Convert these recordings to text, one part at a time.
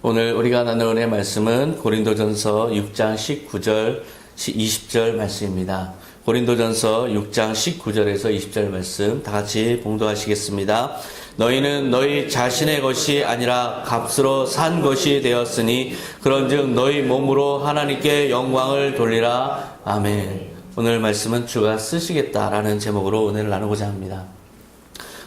오늘 우리가 나눌 은혜 말씀은 고린도전서 6장 19절, 20절 말씀입니다. 고린도전서 6장 19절에서 20절 말씀 다 같이 봉독하시겠습니다. 너희는 너희 자신의 것이 아니라 값으로 산 것이 되었으니 그런즉 너희 몸으로 하나님께 영광을 돌리라. 아멘. 오늘 말씀은 주가 쓰시겠다라는 제목으로 은혜를 나누고자 합니다.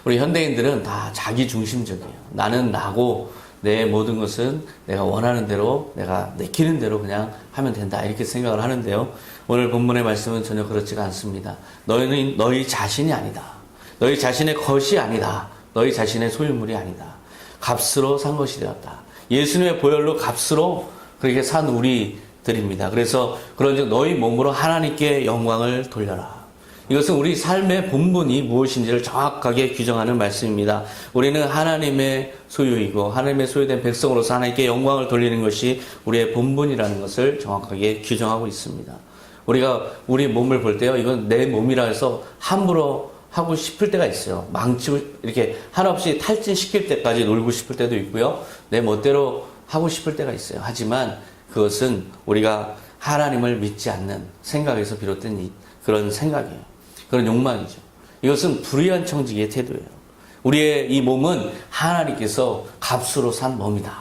우리 현대인들은 다 자기 중심적이에요. 나는 나고 내 모든 것은 내가 원하는 대로, 내가 내키는 대로 그냥 하면 된다, 이렇게 생각을 하는데요. 오늘 본문의 말씀은 전혀 그렇지가 않습니다. 너희는 너희 자신이 아니다. 너희 자신의 것이 아니다. 너희 자신의 소유물이 아니다. 값으로 산 것이 되었다. 예수님의 보혈로 값으로 그렇게 산 우리들입니다. 그래서 그런즉 너희 몸으로 하나님께 영광을 돌려라. 이것은 우리 삶의 본분이 무엇인지를 정확하게 규정하는 말씀입니다. 우리는 하나님의 소유이고 하나님의 소유된 백성으로서 하나님께 영광을 돌리는 것이 우리의 본분이라는 것을 정확하게 규정하고 있습니다. 우리가 우리 몸을 볼 때요, 이건 내 몸이라 해서 함부로 하고 싶을 때가 있어요. 망치고 이렇게 한없이 탈진시킬 때까지 놀고 싶을 때도 있고요. 내 멋대로 하고 싶을 때가 있어요. 하지만 그것은 우리가 하나님을 믿지 않는 생각에서 비롯된 그런 생각이에요. 그런 욕망이죠. 이것은 불의한 청지기의 태도예요. 우리의 이 몸은 하나님께서 값으로 산 몸이다.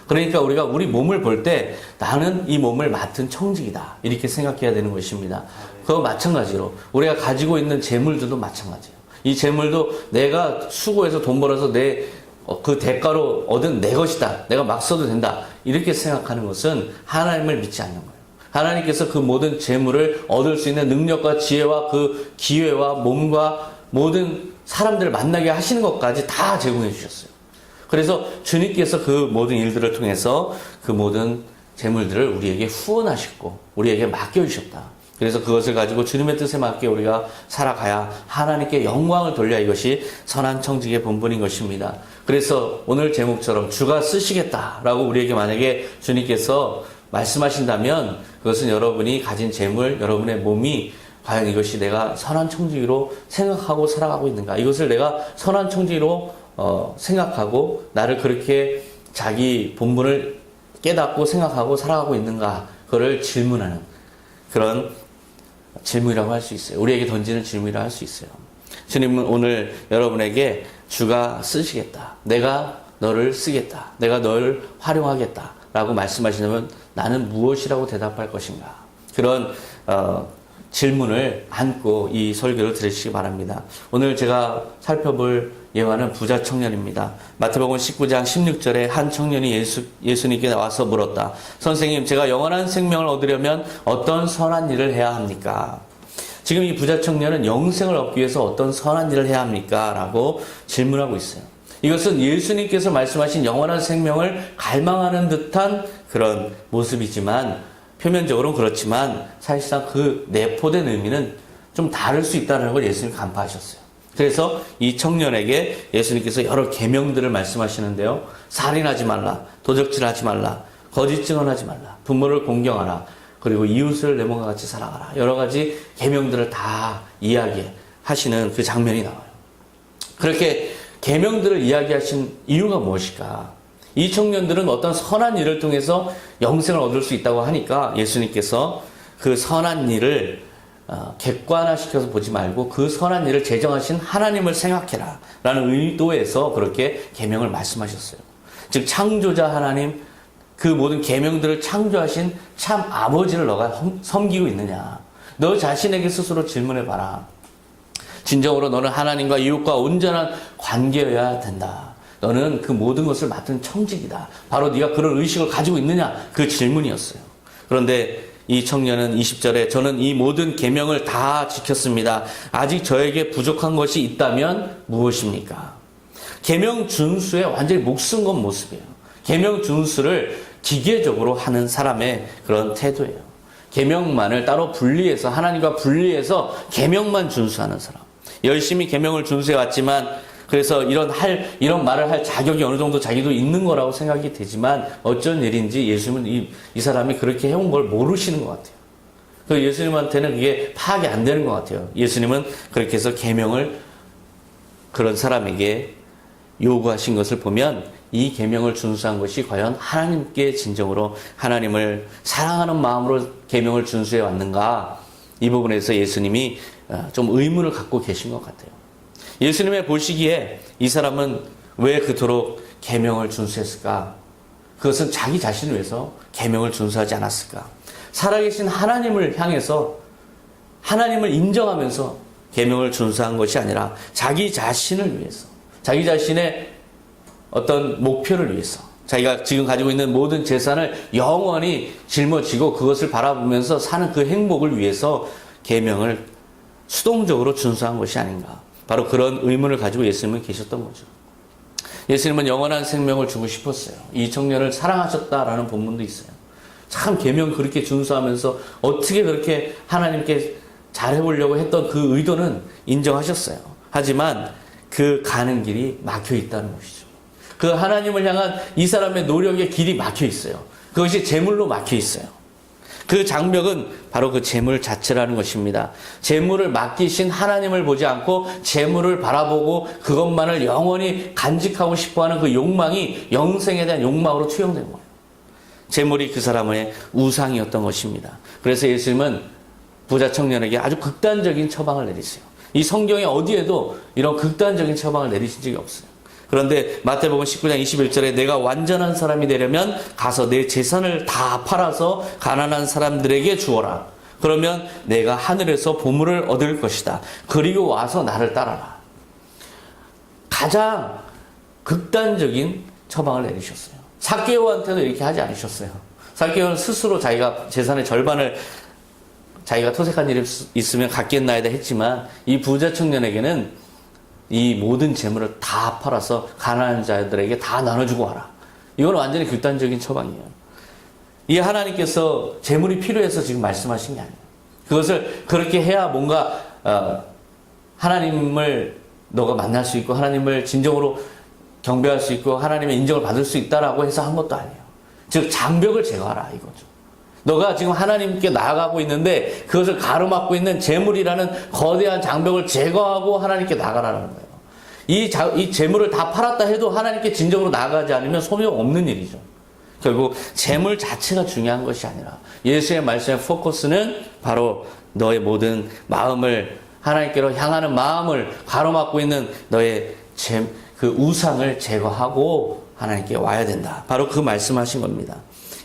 그러니까 우리가 우리 몸을 볼 때 나는 이 몸을 맡은 청지기다, 이렇게 생각해야 되는 것입니다. 그거 마찬가지로 우리가 가지고 있는 재물들도 마찬가지예요. 이 재물도 내가 수고해서 돈 벌어서 그 대가로 얻은 내 것이다, 내가 막 써도 된다, 이렇게 생각하는 것은 하나님을 믿지 않는 거예요. 하나님께서 그 모든 재물을 얻을 수 있는 능력과 지혜와 그 기회와 몸과 모든 사람들을 만나게 하시는 것까지 다 제공해 주셨어요. 그래서 주님께서 그 모든 일들을 통해서 그 모든 재물들을 우리에게 후원하셨고 우리에게 맡겨주셨다. 그래서 그것을 가지고 주님의 뜻에 맞게 우리가 살아가야 하나님께 영광을 돌려야 이것이 선한 청지기의 본분인 것입니다. 그래서 오늘 제목처럼 주가 쓰시겠다라고 우리에게 만약에 주님께서 말씀하신다면 그것은 여러분이 가진 재물, 여러분의 몸이 과연 이것이 내가 선한 청지기로 생각하고 살아가고 있는가, 이것을 내가 선한 청지기로 생각하고 나를 그렇게 자기 본분을 깨닫고 생각하고 살아가고 있는가, 그거를 질문하는 그런 질문이라고 할 수 있어요. 우리에게 던지는 질문이라고 할 수 있어요. 주님은 오늘 여러분에게 주가 쓰시겠다, 내가 너를 쓰겠다, 내가 너를 활용하겠다 라고 말씀하시면 나는 무엇이라고 대답할 것인가, 그런 질문을 안고 이 설교를 들으시기 바랍니다. 오늘 제가 살펴볼 예화는 부자 청년입니다. 마태복음 19장 16절에 한 청년이 예수님께 나와서 물었다. 선생님, 제가 영원한 생명을 얻으려면 어떤 선한 일을 해야 합니까? 지금 이 부자 청년은 영생을 얻기 위해서 어떤 선한 일을 해야 합니까? 라고 질문하고 있어요. 이것은 예수님께서 말씀하신 영원한 생명을 갈망하는 듯한 그런 모습이지만, 표면적으로는 그렇지만 사실상 그 내포된 의미는 좀 다를 수 있다는 걸 예수님이 간파하셨어요. 그래서 이 청년에게 예수님께서 여러 계명들을 말씀하시는데요. 살인하지 말라, 도적질하지 말라, 거짓 증언하지 말라, 부모를 공경하라, 그리고 이웃을 내 몸과 같이 사랑하라, 여러 가지 계명들을 다 이야기하시는 그 장면이 나와요. 그렇게 계명들을 이야기하신 이유가 무엇일까? 이 청년들은 어떤 선한 일을 통해서 영생을 얻을 수 있다고 하니까 예수님께서 그 선한 일을 객관화시켜서 보지 말고 그 선한 일을 제정하신 하나님을 생각해라 라는 의도에서 그렇게 계명을 말씀하셨어요. 즉 창조자 하나님, 그 모든 계명들을 창조하신 참 아버지를 너가 섬기고 있느냐, 너 자신에게 스스로 질문해봐라. 진정으로 너는 하나님과 이웃과 온전한 관계여야 된다. 너는 그 모든 것을 맡은 청직이다. 바로 네가 그런 의식을 가지고 있느냐, 그 질문이었어요. 그런데 이 청년은 20절에 저는 이 모든 계명을 다 지켰습니다. 아직 저에게 부족한 것이 있다면 무엇입니까? 계명 준수에 완전히 목숨 건 모습이에요. 계명 준수를 기계적으로 하는 사람의 그런 태도예요. 계명만을 따로 분리해서, 하나님과 분리해서 계명만 준수하는 사람. 열심히 계명을 준수해 왔지만, 그래서 이런 말을 할 자격이 어느 정도 자기도 있는 거라고 생각이 되지만 어쩐 일인지 예수님은 이 사람이 그렇게 해온 걸 모르시는 것 같아요. 그래서 예수님한테는 그게 파악이 안 되는 것 같아요. 예수님은 그렇게 해서 계명을 그런 사람에게 요구하신 것을 보면 이 계명을 준수한 것이 과연 하나님께 진정으로 하나님을 사랑하는 마음으로 계명을 준수해 왔는가, 이 부분에서 예수님이 좀 의문을 갖고 계신 것 같아요. 예수님의 보시기에 이 사람은 왜 그토록 계명을 준수했을까? 그것은 자기 자신을 위해서 계명을 준수하지 않았을까? 살아계신 하나님을 향해서 하나님을 인정하면서 계명을 준수한 것이 아니라 자기 자신을 위해서, 자기 자신의 어떤 목표를 위해서, 자기가 지금 가지고 있는 모든 재산을 영원히 짊어지고 그것을 바라보면서 사는 그 행복을 위해서 계명을 수동적으로 준수한 것이 아닌가. 바로 그런 의문을 가지고 예수님은 계셨던 거죠. 예수님은 영원한 생명을 주고 싶었어요. 이 청년을 사랑하셨다라는 본문도 있어요. 참 계명 그렇게 준수하면서 어떻게 그렇게 하나님께 잘해보려고 했던 그 의도는 인정하셨어요. 하지만 그 가는 길이 막혀 있다는 것이죠. 그 하나님을 향한 이 사람의 노력의 길이 막혀 있어요. 그것이 재물로 막혀 있어요. 그 장벽은 바로 그 재물 자체라는 것입니다. 재물을 맡기신 하나님을 보지 않고 재물을 바라보고 그것만을 영원히 간직하고 싶어하는 그 욕망이 영생에 대한 욕망으로 투영된 거예요. 재물이 그 사람의 우상이었던 것입니다. 그래서 예수님은 부자 청년에게 아주 극단적인 처방을 내리세요. 이 성경에 어디에도 이런 극단적인 처방을 내리신 적이 없어요. 그런데 마태복음 19장 21절에 내가 완전한 사람이 되려면 가서 내 재산을 다 팔아서 가난한 사람들에게 주어라. 그러면 내가 하늘에서 보물을 얻을 것이다. 그리고 와서 나를 따라라. 가장 극단적인 처방을 내리셨어요. 삭개오한테도 이렇게 하지 않으셨어요. 삭개오는 스스로 자기가 재산의 절반을 자기가 토색한 일이 있으면 갖겠나이다 했지만 이 부자 청년에게는 이 모든 재물을 다 팔아서 가난한 자들에게 다 나눠주고 와라. 이건 완전히 극단적인 처방이에요. 이 하나님께서 재물이 필요해서 지금 말씀하신 게 아니에요. 그것을 그렇게 해야 뭔가 하나님을 너가 만날 수 있고 하나님을 진정으로 경배할 수 있고 하나님의 인정을 받을 수 있다라고 해서 한 것도 아니에요. 즉 장벽을 제거하라 이거죠. 너가 지금 하나님께 나아가고 있는데 그것을 가로막고 있는 재물이라는 거대한 장벽을 제거하고 하나님께 나아가라는 거예요. 이 재물을 다 팔았다 해도 하나님께 진정으로 나아가지 않으면 소용없는 일이죠. 결국 재물 자체가 중요한 것이 아니라 예수의 말씀의 포커스는 바로 너의 모든 마음을 하나님께로 향하는 마음을 가로막고 있는 너의 그 우상을 제거하고 하나님께 와야 된다. 바로 그 말씀하신 겁니다.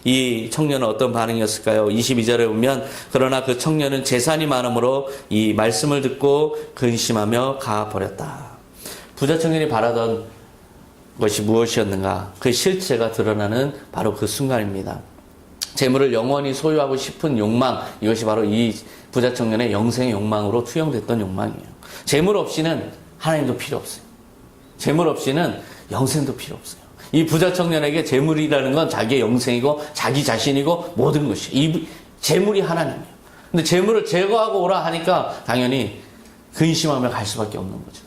이 청년은 어떤 반응이었을까요? 22절에 보면 그러나 그 청년은 재산이 많음으로 이 말씀을 듣고 근심하며 가버렸다. 부자 청년이 바라던 것이 무엇이었는가? 그 실체가 드러나는 바로 그 순간입니다. 재물을 영원히 소유하고 싶은 욕망, 이것이 바로 이 부자 청년의 영생의 욕망으로 투영됐던 욕망이에요. 재물 없이는 하나님도 필요 없어요. 재물 없이는 영생도 필요 없어요. 이 부자 청년에게 재물이라는 건 자기의 영생이고 자기 자신이고 모든 것이 이 재물이 하나님이에요. 근데 재물을 제거하고 오라 하니까 당연히 근심하며 갈 수밖에 없는 거죠.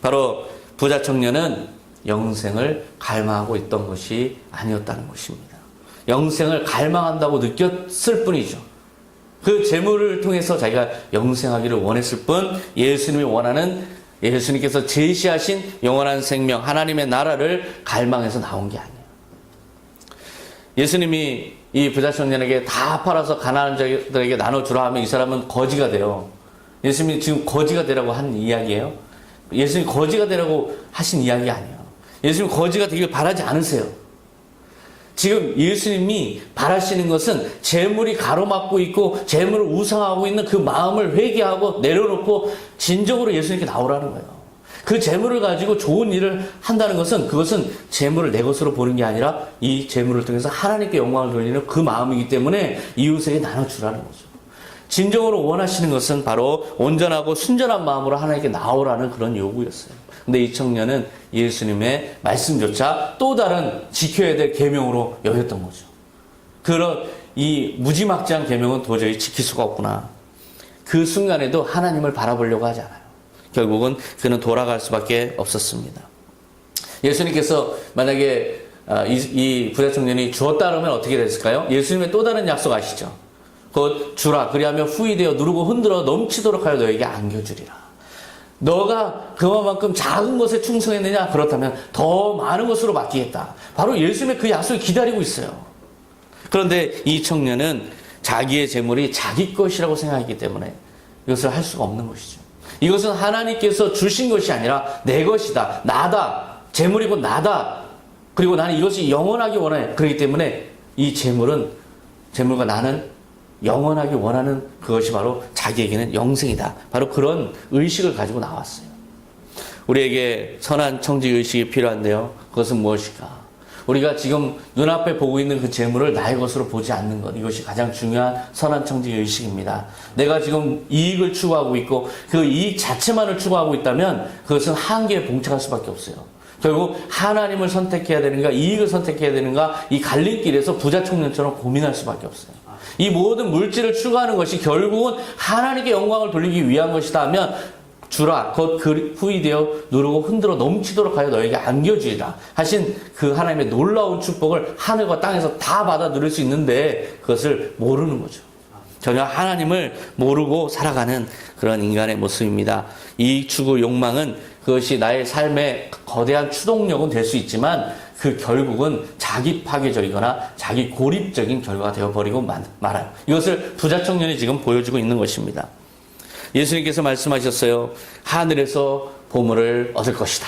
바로 부자 청년은 영생을 갈망하고 있던 것이 아니었다는 것입니다. 영생을 갈망한다고 느꼈을 뿐이죠. 그 재물을 통해서 자기가 영생하기를 원했을 뿐 예수님이 원하는 예수님께서 제시하신 영원한 생명, 하나님의 나라를 갈망해서 나온 게 아니에요. 예수님이 이 부자 청년에게 다 팔아서 가난한 자들에게 나눠주라 하면 이 사람은 거지가 돼요. 예수님이 지금 거지가 되라고 한 이야기예요. 예수님이 거지가 되라고 하신 이야기 아니에요. 예수님 거지가 되길 바라지 않으세요. 지금 예수님이 바라시는 것은 재물이 가로막고 있고 재물을 우상하고 있는 그 마음을 회개하고 내려놓고 진정으로 예수님께 나오라는 거예요. 그 재물을 가지고 좋은 일을 한다는 것은 그것은 재물을 내 것으로 보는 게 아니라 이 재물을 통해서 하나님께 영광을 돌리는 그 마음이기 때문에 이웃에게 나눠주라는 거죠. 진정으로 원하시는 것은 바로 온전하고 순전한 마음으로 하나님께 나오라는 그런 요구였어요. 근데 이 청년은 예수님의 말씀조차 또 다른 지켜야 될 계명으로 여겼던 거죠. 그런 이 무지막지한 계명은 도저히 지킬 수가 없구나. 그 순간에도 하나님을 바라보려고 하지 않아요. 결국은 그는 돌아갈 수밖에 없었습니다. 예수님께서 만약에 이 부자 청년이 주었다 그러면 어떻게 됐을까요? 예수님의 또 다른 약속 아시죠? 곧 주라 그리하면 후히 되어 누르고 흔들어 넘치도록 하여 너에게 안겨주리라. 너가 그만큼 작은 것에 충성했느냐? 그렇다면 더 많은 것으로 맡기겠다. 바로 예수님의 그 약속이 기다리고 있어요. 그런데 이 청년은 자기의 재물이 자기 것이라고 생각했기 때문에 이것을 할 수가 없는 것이죠. 이것은 하나님께서 주신 것이 아니라 내 것이다. 나다. 재물이고 나다. 그리고 나는 이것이 영원하기 원해. 그렇기 때문에 이 재물과 나는 영원하기 원하는 그것이 바로 자기에게는 영생이다. 바로 그런 의식을 가지고 나왔어요. 우리에게 선한 청지 의식이 필요한데요. 그것은 무엇일까? 우리가 지금 눈앞에 보고 있는 그 재물을 나의 것으로 보지 않는 것. 이것이 가장 중요한 선한 청지 의식입니다. 내가 지금 이익을 추구하고 있고 그 이익 자체만을 추구하고 있다면 그것은 한계에 봉착할 수밖에 없어요. 결국 하나님을 선택해야 되는가 이익을 선택해야 되는가 이 갈림길에서 부자 청년처럼 고민할 수밖에 없어요. 이 모든 물질을 추구하는 것이 결국은 하나님께 영광을 돌리기 위한 것이다 하면 주라 곧 그 후이되어 누르고 흔들어 넘치도록 하여 너에게 안겨주리라 하신 그 하나님의 놀라운 축복을 하늘과 땅에서 다 받아 누릴 수 있는데 그것을 모르는 거죠. 전혀 하나님을 모르고 살아가는 그런 인간의 모습입니다. 이익 추구 욕망은 그것이 나의 삶의 거대한 추동력은 될 수 있지만 그 결국은 자기 파괴적이거나 자기 고립적인 결과가 되어버리고 말아요. 이것을 부자 청년이 지금 보여주고 있는 것입니다. 예수님께서 말씀하셨어요. 하늘에서 보물을 얻을 것이다.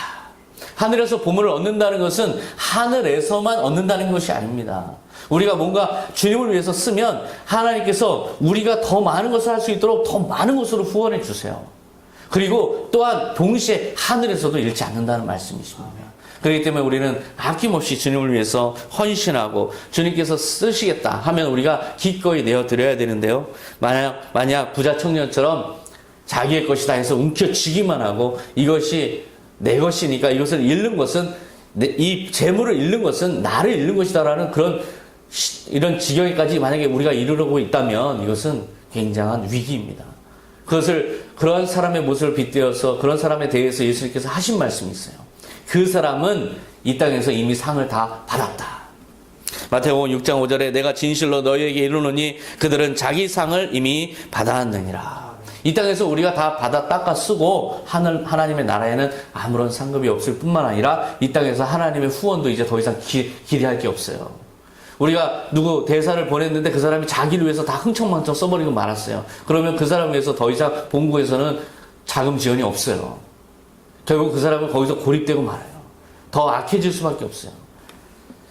하늘에서 보물을 얻는다는 것은 하늘에서만 얻는다는 것이 아닙니다. 우리가 뭔가 주님을 위해서 쓰면 하나님께서 우리가 더 많은 것을 할 수 있도록 더 많은 것으로 후원해 주세요. 그리고 또한 동시에 하늘에서도 잃지 않는다는 말씀이십니다. 그렇기 때문에 우리는 아낌없이 주님을 위해서 헌신하고 주님께서 쓰시겠다 하면 우리가 기꺼이 내어드려야 되는데요. 만약 부자 청년처럼 자기의 것이다 해서 움켜쥐기만 하고 이것이 내 것이니까 이것을 잃는 것은 이 재물을 잃는 것은 나를 잃는 것이다라는 이런 지경에까지 만약에 우리가 이르르고 있다면 이것은 굉장한 위기입니다. 그런 사람의 모습을 빗대어서 그런 사람에 대해서 예수님께서 하신 말씀이 있어요. 그 사람은 이 땅에서 이미 상을 다 받았다. 마태복음 6장 5절에 내가 진실로 너희에게 이르노니 그들은 자기 상을 이미 받았느니라. 이 땅에서 우리가 다 받아 닦아 쓰고 하나님의 나라에는 아무런 상급이 없을 뿐만 아니라 이 땅에서 하나님의 후원도 이제 더 이상 기대할 게 없어요. 우리가 누구 대사를 보냈는데 그 사람이 자기를 위해서 다 흥청망청 써버리고 말았어요. 그러면 그 사람을 위해서 더 이상 본국에서는 자금 지원이 없어요. 결국 그 사람은 거기서 고립되고 말아요. 더 악해질 수밖에 없어요.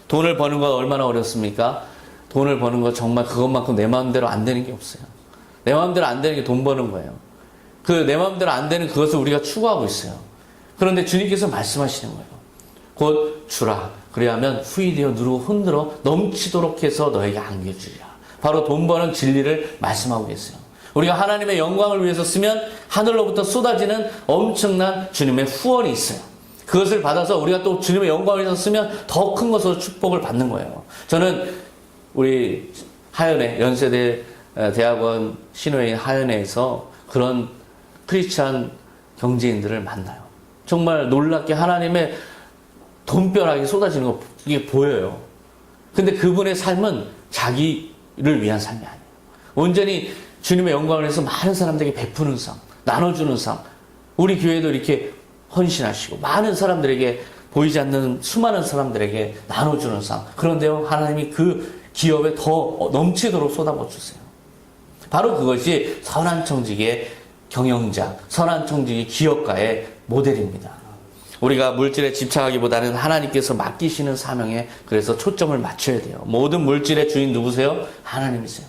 돈을 버는 건 얼마나 어렵습니까? 돈을 버는 건 정말 그것만큼 내 마음대로 안 되는 게 없어요. 내 마음대로 안 되는 게 돈 버는 거예요. 내 마음대로 안 되는 그것을 우리가 추구하고 있어요. 그런데 주님께서 말씀하시는 거예요. 곧 주라. 그래야면 후이되어 누르고 흔들어 넘치도록 해서 너에게 안겨주리라. 바로 돈 버는 진리를 말씀하고 계세요. 우리가 하나님의 영광을 위해서 쓰면 하늘로부터 쏟아지는 엄청난 주님의 후원이 있어요. 그것을 받아서 우리가 또 주님의 영광을 위해서 쓰면 더 큰 것으로 축복을 받는 거예요. 저는 우리 하연회 연세대 대학원 신호회인 하연회에서 그런 크리스찬 경제인들을 만나요. 정말 놀랍게 하나님의 돈벼락이 쏟아지는 거 이게 보여요. 근데 그분의 삶은 자기를 위한 삶이 아니에요. 온전히 주님의 영광을 위해서 많은 사람들에게 베푸는 삶, 나눠주는 삶. 우리 교회도 이렇게 헌신하시고 많은 사람들에게 보이지 않는 수많은 사람들에게 나눠주는 삶. 그런데요, 하나님이 그 기업에 더 넘치도록 쏟아부어 주세요. 바로 그것이 선한 청지기의 경영자, 선한 청지기 기업가의 모델입니다. 우리가 물질에 집착하기보다는 하나님께서 맡기시는 사명에 그래서 초점을 맞춰야 돼요. 모든 물질의 주인 누구세요? 하나님이세요.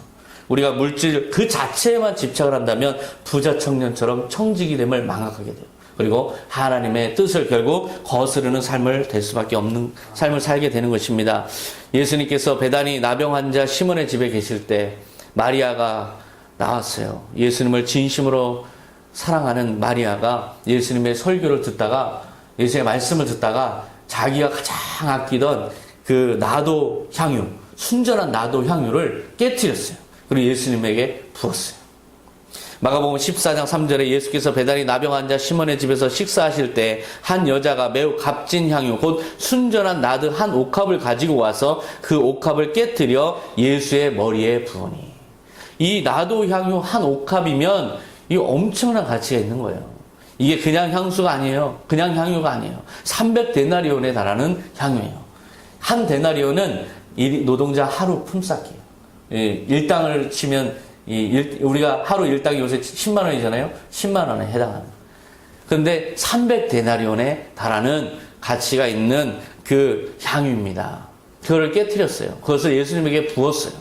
우리가 물질 그 자체에만 집착을 한다면 부자 청년처럼 청지기됨을 망각하게 돼요. 그리고 하나님의 뜻을 결국 거스르는 삶을 될 수밖에 없는 삶을 살게 되는 것입니다. 예수님께서 베다니 나병 환자 시몬의 집에 계실 때 마리아가 나왔어요. 예수님을 진심으로 사랑하는 마리아가 예수님의 설교를 듣다가 예수님의 말씀을 듣다가 자기가 가장 아끼던 그 나도 향유, 순전한 나도 향유를 깨뜨렸어요. 그리고 예수님에게 부었어요. 마가복음 14장 3절에 예수께서 베다니 나병 환자 시몬의 집에서 식사하실 때 한 여자가 매우 값진 향유 곧 순전한 나드 한 옥합을 가지고 와서 그 옥합을 깨뜨려 예수의 머리에 부으니 이 나도 향유 한 옥합이면 이 엄청난 가치가 있는 거예요. 이게 그냥 향수가 아니에요. 그냥 향유가 아니에요. 300데나리온에 달하는 향유예요. 한 데나리온은 노동자 하루 품삯이에요. 일당을 치면 우리가 하루 일당이 요새 10만 원이잖아요. 10만 원에 해당하는. 그런데 300데나리온에 달하는 가치가 있는 그 향유입니다. 그거를 깨뜨렸어요. 그것을 예수님에게 부었어요.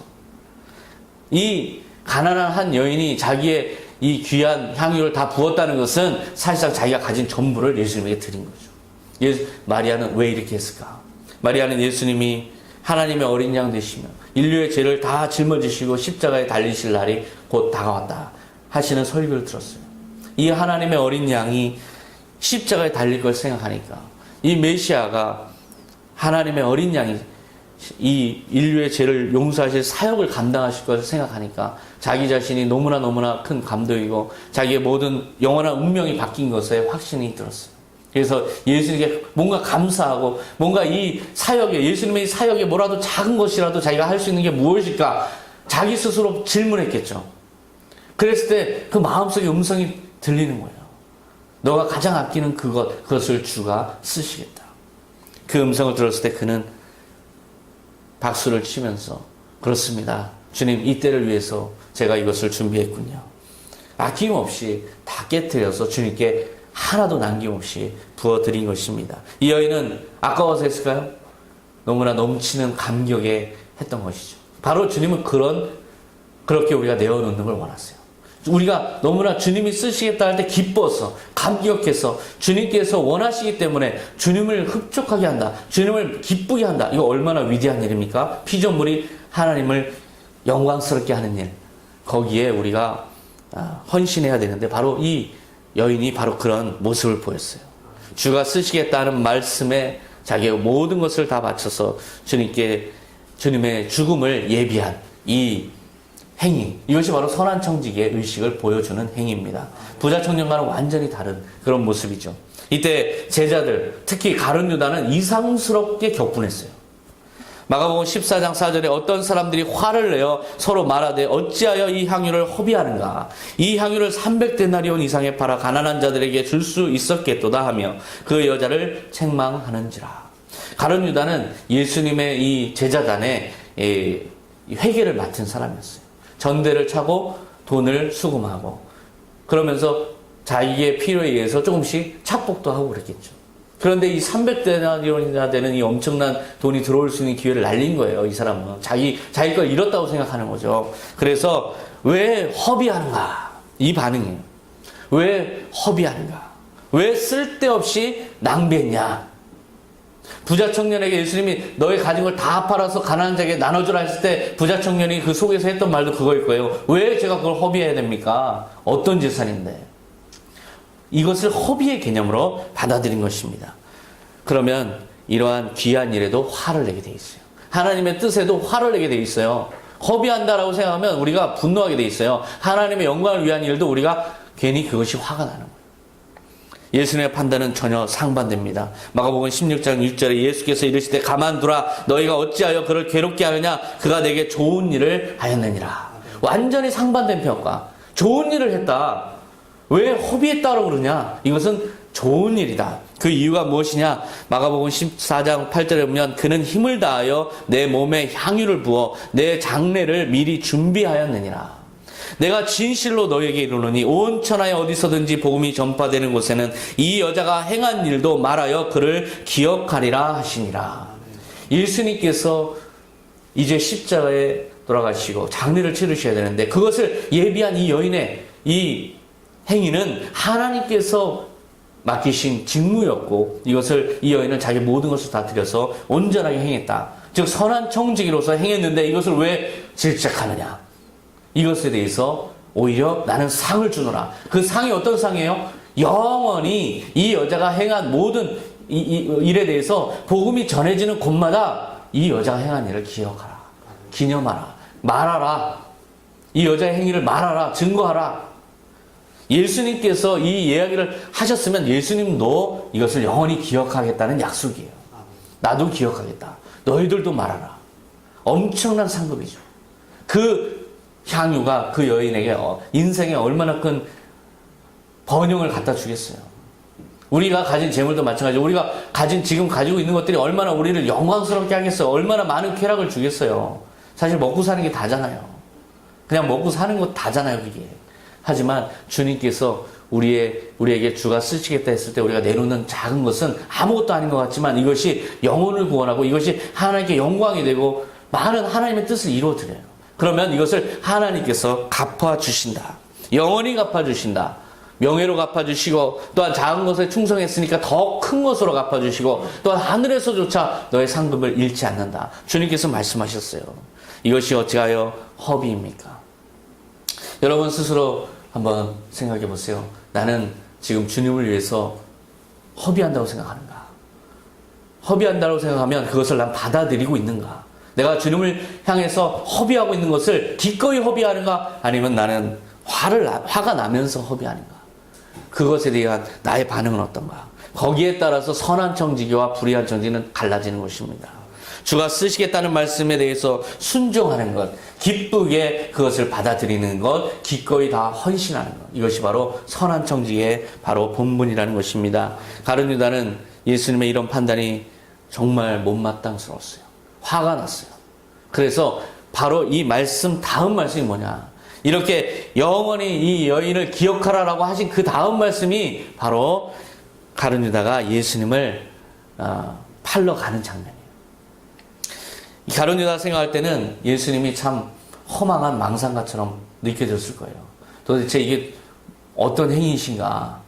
이 가난한 한 여인이 자기의 이 귀한 향유를 다 부었다는 것은 사실상 자기가 가진 전부를 예수님에게 드린 거죠. 마리아는 왜 이렇게 했을까? 마리아는 예수님이 하나님의 어린 양 되시며 인류의 죄를 다 짊어지시고 십자가에 달리실 날이 곧 다가왔다 하시는 설교를 들었어요. 이 하나님의 어린 양이 십자가에 달릴 걸 생각하니까, 이 메시아가 하나님의 어린 양이 이 인류의 죄를 용서하실 사역을 감당하실 것을 생각하니까 자기 자신이 너무나 큰 감동이고 자기의 모든 영원한 운명이 바뀐 것에 확신이 들었어요. 그래서 예수님께 뭔가 감사하고 뭔가 이 사역에, 예수님의 이 사역에 뭐라도 작은 것이라도 자기가 할 수 있는 게 무엇일까 자기 스스로 질문했겠죠. 그랬을 때 그 마음속에 음성이 들리는 거예요. 너가 가장 아끼는 그것을 주가 쓰시겠다. 그 음성을 들었을 때 그는 박수를 치면서, 그렇습니다. 주님, 이 때를 위해서 제가 이것을 준비했군요. 아낌없이 다 깨뜨려서 주님께 하나도 남김없이 부어드린 것입니다. 이 여인은 아까워서 했을까요? 너무나 넘치는 감격에 했던 것이죠. 바로 주님은 그렇게 우리가 내어놓는 걸 원하세요. 우리가 너무나 주님이 쓰시겠다 할 때 기뻐서, 감격해서, 주님께서 원하시기 때문에 주님을 흡족하게 한다, 주님을 기쁘게 한다. 이거 얼마나 위대한 일입니까? 피조물이 하나님을 영광스럽게 하는 일, 거기에 우리가 헌신해야 되는데, 바로 이 여인이 바로 그런 모습을 보였어요. 주가 쓰시겠다는 말씀에 자기의 모든 것을 다 바쳐서 주님의 죽음을 예비한 이 행위, 이것이 바로 선한 청지기의 의식을 보여주는 행위입니다. 부자 청년과는 완전히 다른 그런 모습이죠. 이때 제자들, 특히 가룟 유다는 이상스럽게 격분했어요. 마가복음 14장 4절에 어떤 사람들이 화를 내어 서로 말하되 어찌하여 이 향유를 허비하는가? 이 향유를 300데나리온 이상에 팔아 가난한 자들에게 줄 수 있었겠도다 하며 그 여자를 책망하는지라. 가룟 유다는 예수님의 이 제자단의 회계를 맡은 사람이었어요. 전대를 차고 돈을 수금하고, 그러면서 자기의 필요에 의해서 조금씩 착복도 하고 그랬겠죠. 그런데 이 300데나리온이나 되는 이 엄청난 돈이 들어올 수 있는 기회를 날린 거예요. 이 사람은 자기 걸 잃었다고 생각하는 거죠. 그래서 왜 허비하는가? 이 반응이에요. 왜 허비하는가? 왜 쓸데없이 낭비했냐? 부자 청년에게 예수님이 너의 가진 걸 다 팔아서 가난한 자에게 나눠주라 했을 때 부자 청년이 그 속에서 했던 말도 그거일 거예요. 왜 제가 그걸 허비해야 됩니까? 어떤 재산인데. 이것을 허비의 개념으로 받아들인 것입니다. 그러면 이러한 귀한 일에도 화를 내게 돼 있어요. 하나님의 뜻에도 화를 내게 돼 있어요. 허비한다라고 생각하면 우리가 분노하게 돼 있어요. 하나님의 영광을 위한 일도 우리가 괜히 그것이 화가 나는 거예요. 예수님의 판단은 전혀 상반됩니다. 마가복음 16장 6절에 예수께서 이르시되 가만두라, 너희가 어찌하여 그를 괴롭게 하느냐? 그가 내게 좋은 일을 하였느니라. 완전히 상반된 평가. 좋은 일을 했다. 왜 허비했다고 그러냐? 이것은 좋은 일이다. 그 이유가 무엇이냐? 마가복음 14장 8절에 보면 그는 힘을 다하여 내 몸에 향유를 부어 내 장례를 미리 준비하였느니라. 내가 진실로 너에게 이르노니 온 천하에 어디서든지 복음이 전파되는 곳에는 이 여자가 행한 일도 말하여 그를 기억하리라 하시니라. 예수님께서 이제 십자가에 돌아가시고 장례를 치르셔야 되는데 그것을 예비한 이 여인의 이 행위는 하나님께서 맡기신 직무였고, 이것을 이 여인은 자기 모든 것을 다 들여서 온전하게 행했다. 즉 선한 청지기로서 행했는데 이것을 왜 질책하느냐? 이것에 대해서 오히려 나는 상을 주노라. 그 상이 어떤 상이에요? 영원히 이 여자가 행한 모든 일에 대해서 복음이 전해지는 곳마다 이 여자가 행한 일을 기억하라, 기념하라, 말하라. 이 여자의 행위를 말하라, 증거하라. 예수님께서 이 이야기를 하셨으면 예수님도 이것을 영원히 기억하겠다는 약속이에요. 나도 기억하겠다. 너희들도 말하라. 엄청난 상급이죠. 그 향유가 그 여인에게 인생에 얼마나 큰 번영을 갖다 주겠어요. 우리가 가진 재물도 마찬가지고 우리가 지금 가지고 있는 것들이 얼마나 우리를 영광스럽게 하겠어요. 얼마나 많은 쾌락을 주겠어요. 사실 먹고 사는 게 다잖아요. 그냥 먹고 사는 것 다잖아요, 그게. 하지만 주님께서 우리에게 주가 쓰시겠다 했을 때 우리가 내놓는 작은 것은 아무것도 아닌 것 같지만 이것이 영혼을 구원하고 이것이 하나님께 영광이 되고 많은 하나님의 뜻을 이루어드려요. 그러면 이것을 하나님께서 갚아주신다. 영원히 갚아주신다. 명예로 갚아주시고 또한 작은 것에 충성했으니까 더 큰 것으로 갚아주시고 또한 하늘에서조차 너의 상급을 잃지 않는다. 주님께서 말씀하셨어요. 이것이 어찌하여 허비입니까? 여러분 스스로 한번 생각해 보세요. 나는 지금 주님을 위해서 허비한다고 생각하는가? 허비한다고 생각하면 그것을 난 받아들이고 있는가? 내가 주님을 향해서 허비하고 있는 것을 기꺼이 허비하는가? 아니면 나는 화가 나면서 허비하는가? 그것에 대한 나의 반응은 어떤가? 거기에 따라서 선한 청지기와 불의한 청지기는 갈라지는 것입니다. 주가 쓰시겠다는 말씀에 대해서 순종하는 것, 기쁘게 그것을 받아들이는 것, 기꺼이 다 헌신하는 것. 이것이 바로 선한 청지기의 바로 본분이라는 것입니다. 가룟 유다는 예수님의 이런 판단이 정말 못마땅스러웠어요. 화가 났어요. 그래서 바로 이 말씀 다음 말씀이 뭐냐? 이렇게 영원히 이 여인을 기억하라라고 하신 그 다음 말씀이 바로 가룟 유다가 예수님을 팔러 가는 장면이에요. 가룟 유다 생각할 때는 예수님이 참 허망한 망상가처럼 느껴졌을 거예요. 도대체 이게 어떤 행위이신가?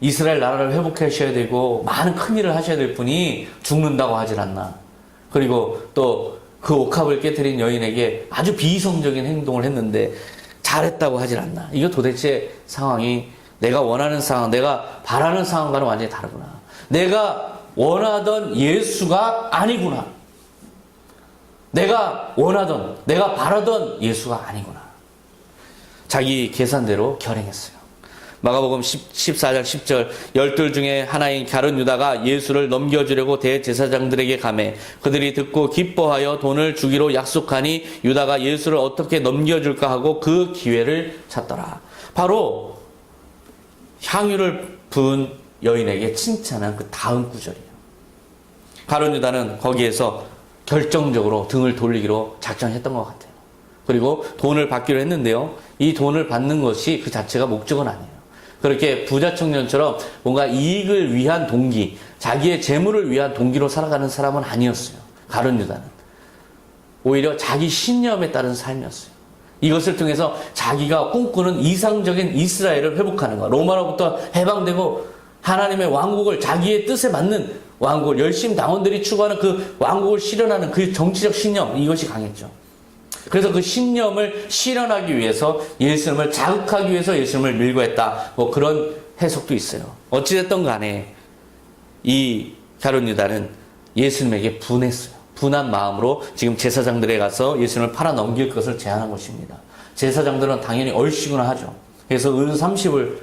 이스라엘 나라를 회복하셔야 되고 많은 큰일을 하셔야 될 분이 죽는다고 하질 않나? 그리고 또 그 옥합을 깨뜨린 여인에게 아주 비이성적인 행동을 했는데 잘했다고 하질 않나? 이거 도대체 상황이 내가 원하는 상황, 내가 바라는 상황과는 완전히 다르구나. 내가 원하던 예수가 아니구나. 내가 원하던, 내가 바라던 예수가 아니구나. 자기 계산대로 결행했어요. 마가복음 14장 10절 12 중에 하나인 가룟 유다가 예수를 넘겨주려고 대제사장들에게 가매 그들이 듣고 기뻐하여 돈을 주기로 약속하니 유다가 예수를 어떻게 넘겨줄까 하고 그 기회를 찾더라. 바로 향유를 부은 여인에게 칭찬한 그 다음 구절이에요. 가룟 유다는 거기에서 결정적으로 등을 돌리기로 작정했던 것 같아요. 그리고 돈을 받기로 했는데요. 이 돈을 받는 것이 그 자체가 목적은 아니에요. 그렇게 부자 청년처럼 뭔가 이익을 위한 동기, 자기의 재물을 위한 동기로 살아가는 사람은 아니었어요. 가룟 유다는. 오히려 자기 신념에 따른 삶이었어요. 이것을 통해서 자기가 꿈꾸는 이상적인 이스라엘을 회복하는 것, 로마로부터 해방되고 하나님의 왕국을 자기의 뜻에 맞는 왕국을 열심 당원들이 추구하는 그 왕국을 실현하는 그 정치적 신념, 이것이 강했죠. 그래서 그 신념을 실현하기 위해서 예수님을 자극하기 위해서 예수님을 밀고 했다. 뭐 그런 해석도 있어요. 어찌됐든 간에 이 가룟 유다는 예수님에게 분했어요. 분한 마음으로 지금 제사장들에 가서 예수님을 팔아 넘길 것을 제안한 것입니다. 제사장들은 당연히 얼씨구나 하죠. 그래서 은 30을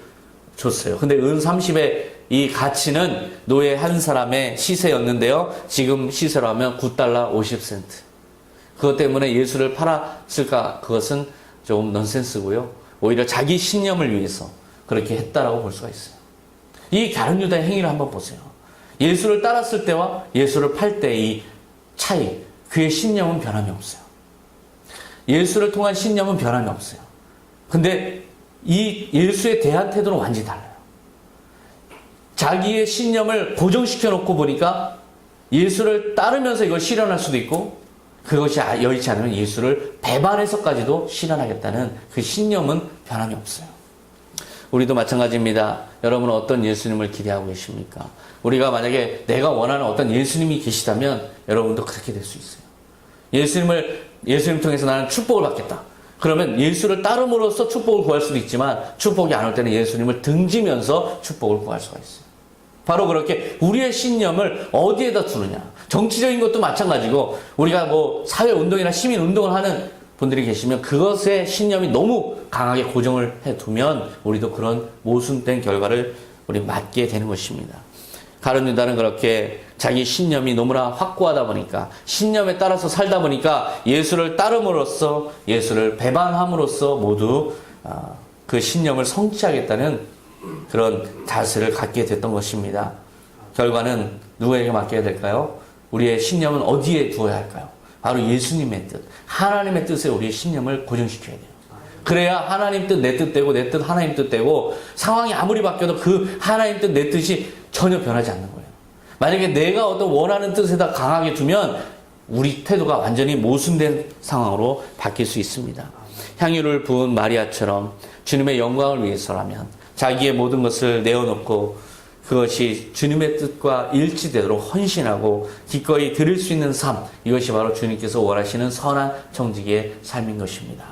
줬어요. 근데 은 30의 이 가치는 노예 한 사람의 시세였는데요. 지금 시세로 하면 9달러 50센트. 그것 때문에 예수를 팔았을까? 그것은 좀 넌센스고요. 오히려 자기 신념을 위해서 그렇게 했다라고 볼 수가 있어요. 이 가룟 유다의 행위를 한번 보세요. 예수를 따랐을 때와 예수를 팔 때의 이 차이, 그의 신념은 변함이 없어요. 예수를 통한 신념은 변함이 없어요. 근데 이 예수에 대한 태도는 완전히 달라요. 자기의 신념을 고정시켜 놓고 보니까 예수를 따르면서 이걸 실현할 수도 있고 그것이 여의치 않으면 예수를 배반해서까지도 실현하겠다는 그 신념은 변함이 없어요. 우리도 마찬가지입니다. 여러분은 어떤 예수님을 기대하고 계십니까? 우리가 만약에 내가 원하는 어떤 예수님이 계시다면 여러분도 그렇게 될 수 있어요. 예수님 통해서 나는 축복을 받겠다. 그러면 예수를 따름으로써 축복을 구할 수도 있지만 축복이 안 올 때는 예수님을 등지면서 축복을 구할 수가 있어요. 바로 그렇게 우리의 신념을 어디에다 두느냐. 정치적인 것도 마찬가지고 우리가 뭐 사회운동이나 시민운동을 하는 분들이 계시면 그것에 신념이 너무 강하게 고정을 해두면 우리도 그런 모순된 결과를 우리 맞게 되는 것입니다. 가룟 유다는 그렇게 자기 신념이 너무나 확고하다 보니까 신념에 따라서 살다 보니까 예수를 따름으로써 예수를 배반함으로써 모두 그 신념을 성취하겠다는 그런 자세를 갖게 됐던 것입니다. 결과는 누구에게 맡겨야 될까요? 우리의 신념은 어디에 두어야 할까요? 바로 예수님의 뜻, 하나님의 뜻에 우리의 신념을 고정시켜야 돼요. 그래야 하나님 뜻 내 뜻되고 내 뜻 하나님 뜻되고 상황이 아무리 바뀌어도 그 하나님 뜻 내 뜻이 전혀 변하지 않는 거예요. 만약에 내가 어떤 원하는 뜻에다 강하게 두면 우리 태도가 완전히 모순된 상황으로 바뀔 수 있습니다. 향유를 부은 마리아처럼 주님의 영광을 위해서라면 자기의 모든 것을 내어놓고 그것이 주님의 뜻과 일치되도록 헌신하고 기꺼이 드릴 수 있는 삶, 이것이 바로 주님께서 원하시는 선한 정직의 삶인 것입니다.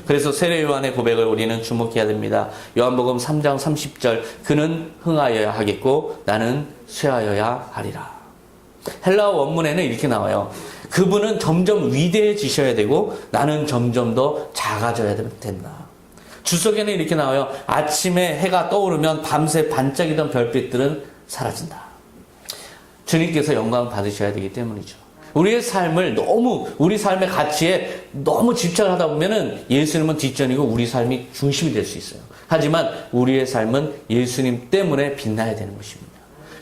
그래서 세례 요한의 고백을 우리는 주목해야 됩니다. 요한복음 3장 30절, 그는 흥하여야 하겠고 나는 쇠하여야 하리라. 헬라어 원문에는 이렇게 나와요. 그분은 점점 위대해지셔야 되고 나는 점점 더 작아져야 된다. 주석에는 이렇게 나와요. 아침에 해가 떠오르면 밤새 반짝이던 별빛들은 사라진다. 주님께서 영광 받으셔야 되기 때문이죠. 우리의 삶을 너무, 우리 삶의 가치에 너무 집착을 하다 보면은 예수님은 뒷전이고 우리 삶이 중심이 될 수 있어요. 하지만 우리의 삶은 예수님 때문에 빛나야 되는 것입니다.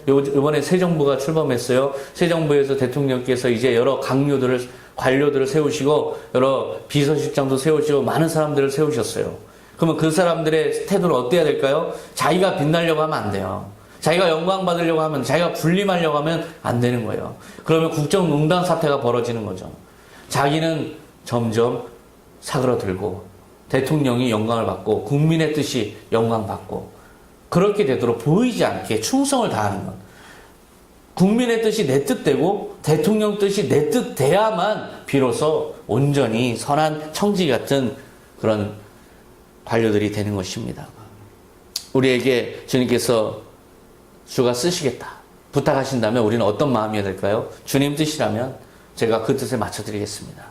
이번에 새 정부가 출범했어요. 새 정부에서 대통령께서 이제 여러 관료들을 세우시고 여러 비서실장도 세우시고 많은 사람들을 세우셨어요. 그러면 그 사람들의 태도는 어때야 될까요? 자기가 빛나려고 하면 안 돼요. 자기가 영광 받으려고 하면, 자기가 군림하려고 하면 안 되는 거예요. 그러면 국정농단 사태가 벌어지는 거죠. 자기는 점점 사그러들고 대통령이 영광을 받고 국민의 뜻이 영광 받고 그렇게 되도록 보이지 않게 충성을 다하는 것. 국민의 뜻이 내 뜻되고 대통령 뜻이 내 뜻 돼야만 비로소 온전히 선한 청지 같은 그런 관료들이 되는 것입니다. 우리에게 주님께서 주가 쓰시겠다 부탁하신다면 우리는 어떤 마음이어야 될까요? 주님 뜻이라면 제가 그 뜻에 맞춰드리겠습니다.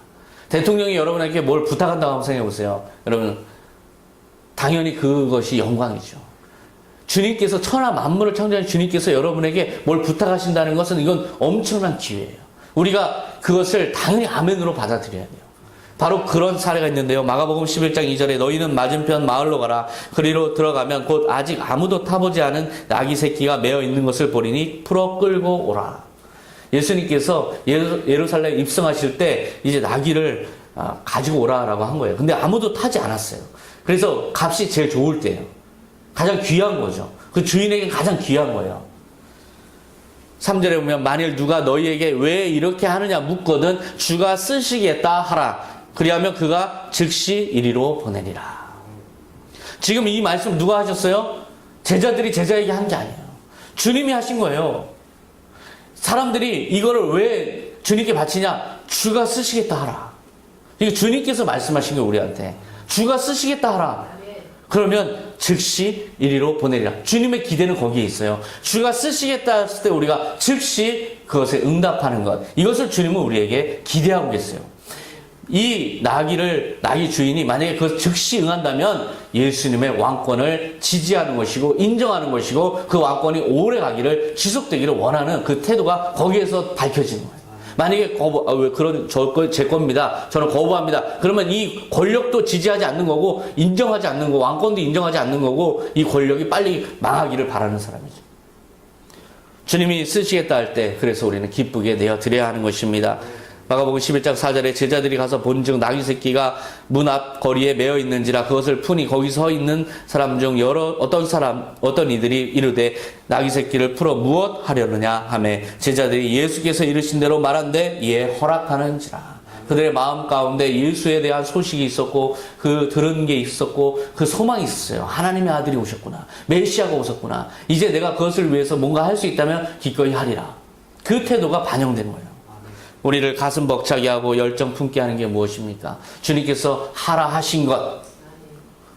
대통령이 여러분에게 뭘 부탁한다고 한번 생각해 보세요. 여러분, 당연히 그것이 영광이죠. 주님께서 천하 만물을 창조한 주님께서 여러분에게 뭘 부탁하신다는 것은 이건 엄청난 기회예요. 우리가 그것을 당연히 아멘으로 받아들여야 돼요. 바로 그런 사례가 있는데요. 마가복음 11장 2절에 너희는 맞은편 마을로 가라. 그리로 들어가면 곧 아직 아무도 타보지 않은 나귀 새끼가 매어 있는 것을 보리니 풀어 끌고 오라. 예수님께서 예루살렘 입성하실 때 이제 나귀를 가지고 오라라고 한 거예요. 근데 아무도 타지 않았어요. 그래서 값이 제일 좋을 때예요. 가장 귀한 거죠. 그 주인에게 가장 귀한 거예요. 3절에 보면 만일 누가 너희에게 왜 이렇게 하느냐 묻거든 주가 쓰시겠다 하라. 그리하면 그가 즉시 이리로 보내리라. 지금 이 말씀 누가 하셨어요? 제자들이 제자에게 한 게 아니에요. 주님이 하신 거예요. 사람들이 이거를 왜 주님께 바치냐? 주가 쓰시겠다 하라. 이게 주님께서 말씀하신 거예요, 우리한테. 주가 쓰시겠다 하라. 그러면 즉시 이리로 보내리라. 주님의 기대는 거기에 있어요. 주가 쓰시겠다 했을 때 우리가 즉시 그것에 응답하는 것. 이것을 주님은 우리에게 기대하고 계세요. 이 나귀 주인이 만약에 그것 즉시 응한다면 예수님의 왕권을 지지하는 것이고 인정하는 것이고 그 왕권이 오래 가기를 지속되기를 원하는 그 태도가 거기에서 밝혀지는 거예요. 만약에 제 겁니다. 저는 거부합니다. 그러면 이 권력도 지지하지 않는 거고 인정하지 않는 거고 왕권도 인정하지 않는 거고 이 권력이 빨리 망하기를 바라는 사람이죠. 주님이 쓰시겠다 할 때 그래서 우리는 기쁘게 내어드려야 하는 것입니다. 마가복음 11장 4절에 제자들이 가서 본즉 나귀 새끼가 문 앞 거리에 매어 있는지라 그것을 푸니 거기 서 있는 사람 중 어떤 이들이 이르되 나귀 새끼를 풀어 무엇 하려느냐 하매 제자들이 예수께서 이르신 대로 말한데 이에 허락하는지라. 그들의 마음 가운데 예수에 대한 소식이 있었고 그 들은 게 있었고 그 소망이 있었어요. 하나님의 아들이 오셨구나. 메시아가 오셨구나. 이제 내가 그것을 위해서 뭔가 할 수 있다면 기꺼이 하리라. 그 태도가 반영된 거예요. 우리를 가슴 벅차게 하고 열정 품게 하는 게 무엇입니까? 주님께서 하라 하신 것,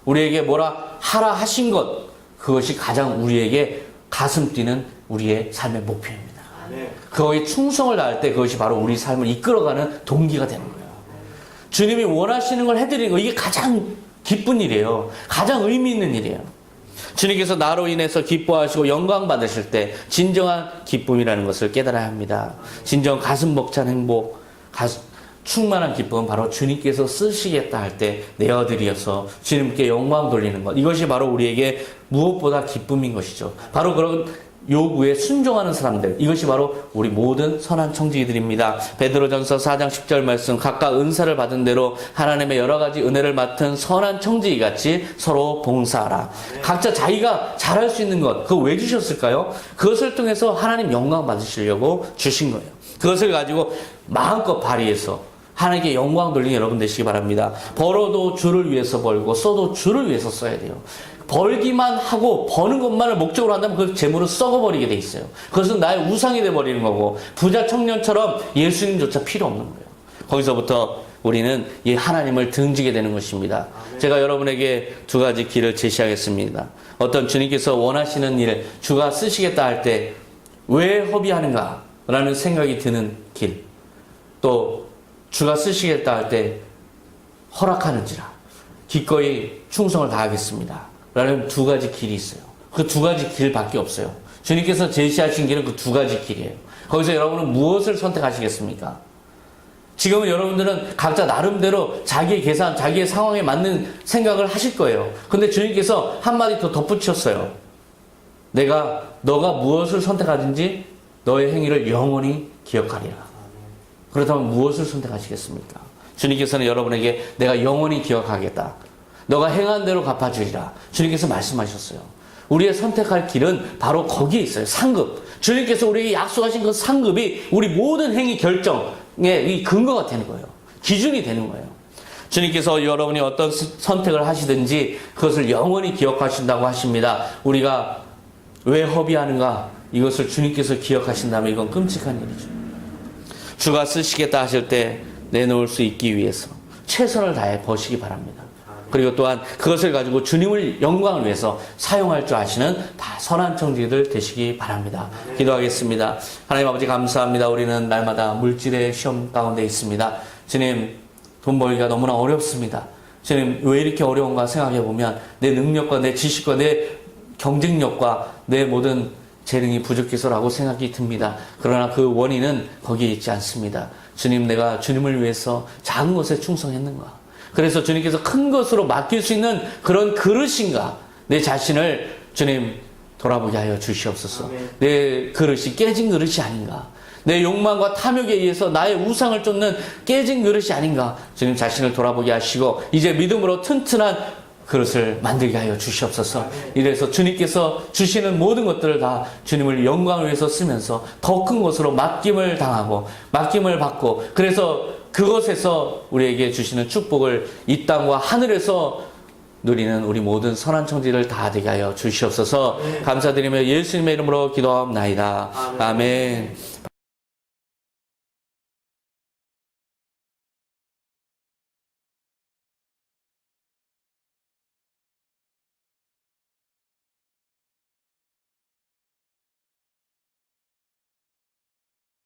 우리에게 뭐라 하라 하신 것, 그것이 가장 우리에게 가슴 뛰는 우리의 삶의 목표입니다. 그거에 충성을 다할 때 그것이 바로 우리 삶을 이끌어가는 동기가 되는 거예요. 주님이 원하시는 걸 해드리는 거, 이게 가장 기쁜 일이에요. 가장 의미 있는 일이에요. 주님께서 나로 인해서 기뻐하시고 영광 받으실 때 진정한 기쁨이라는 것을 깨달아야 합니다. 진정 가슴 벅찬 행복, 충만한 기쁨은 바로 주님께서 쓰시겠다 할 때 내어드려서 주님께 영광 돌리는 것. 이것이 바로 우리에게 무엇보다 기쁨인 것이죠. 바로 그런 요구에 순종하는 사람들, 이것이 바로 우리 모든 선한 청지기들입니다. 베드로전서 4장 10절 말씀, 각각 은사를 받은 대로 하나님의 여러 가지 은혜를 맡은 선한 청지기 같이 서로 봉사하라. 각자 자기가 잘할 수 있는 것, 그거 왜 주셨을까요? 그것을 통해서 하나님 영광 받으시려고 주신 거예요. 그것을 가지고 마음껏 발휘해서 하나님께 영광 돌리는 여러분 되시기 바랍니다. 벌어도 주를 위해서 벌고 써도 주를 위해서 써야 돼요. 벌기만 하고 버는 것만을 목적으로 한다면 그 재물은 썩어버리게 돼 있어요. 그것은 나의 우상이 돼버리는 거고 부자 청년처럼 예수님조차 필요 없는 거예요. 거기서부터 우리는 이 하나님을 등지게 되는 것입니다. 제가 여러분에게 두 가지 길을 제시하겠습니다. 어떤 주님께서 원하시는 일, 주가 쓰시겠다 할 때 왜 허비하는가 라는 생각이 드는 길, 또 주가 쓰시겠다 할 때 허락하는지라 기꺼이 충성을 다하겠습니다 라는 두 가지 길이 있어요. 그 두 가지 길밖에 없어요. 주님께서 제시하신 길은 그 두 가지 길이에요. 거기서 여러분은 무엇을 선택하시겠습니까? 지금은 여러분들은 각자 나름대로 자기의 계산, 자기의 상황에 맞는 생각을 하실 거예요. 근데 주님께서 한마디 더 덧붙였어요. 너가 무엇을 선택하든지 너의 행위를 영원히 기억하리라. 그렇다면 무엇을 선택하시겠습니까? 주님께서는 여러분에게 내가 영원히 기억하겠다. 너가 행한 대로 갚아주리라. 주님께서 말씀하셨어요. 우리의 선택할 길은 바로 거기에 있어요. 상급. 주님께서 우리에게 약속하신 그 상급이 우리 모든 행위 결정의 이 근거가 되는 거예요. 기준이 되는 거예요. 주님께서 여러분이 어떤 선택을 하시든지 그것을 영원히 기억하신다고 하십니다. 우리가 왜 허비하는가? 이것을 주님께서 기억하신다면 이건 끔찍한 일이죠. 주가 쓰시겠다 하실 때 내놓을 수 있기 위해서 최선을 다해 버시기 바랍니다. 그리고 또한 그것을 가지고 주님을 영광을 위해서 사용할 줄 아시는 다 선한 청지기들 되시기 바랍니다. 기도하겠습니다. 하나님 아버지 감사합니다. 우리는 날마다 물질의 시험 가운데 있습니다. 주님, 돈 벌기가 너무나 어렵습니다. 주님, 왜 이렇게 어려운가 생각해 보면 내 능력과 내 지식과 내 경쟁력과 내 모든 재능이 부족해서라고 생각이 듭니다. 그러나 그 원인은 거기에 있지 않습니다. 주님, 내가 주님을 위해서 작은 것에 충성했는가? 그래서 주님께서 큰 것으로 맡길 수 있는 그런 그릇인가? 내 자신을 주님 돌아보게 하여 주시옵소서. 내 그릇이 깨진 그릇이 아닌가? 내 욕망과 탐욕에 의해서 나의 우상을 쫓는 깨진 그릇이 아닌가? 주님 자신을 돌아보게 하시고 이제 믿음으로 튼튼한 그릇을 만들게 하여 주시옵소서. 이래서 주님께서 주시는 모든 것들을 다 주님을 영광을 위해서 쓰면서 더 큰 것으로 맡김을 당하고 맡김을 받고, 그래서 그것에서 우리에게 주시는 축복을 이 땅과 하늘에서 누리는 우리 모든 선한 청지를 다 되게 하여 주시옵소서. 감사드리며 예수님의 이름으로 기도하옵나이다. 아멘.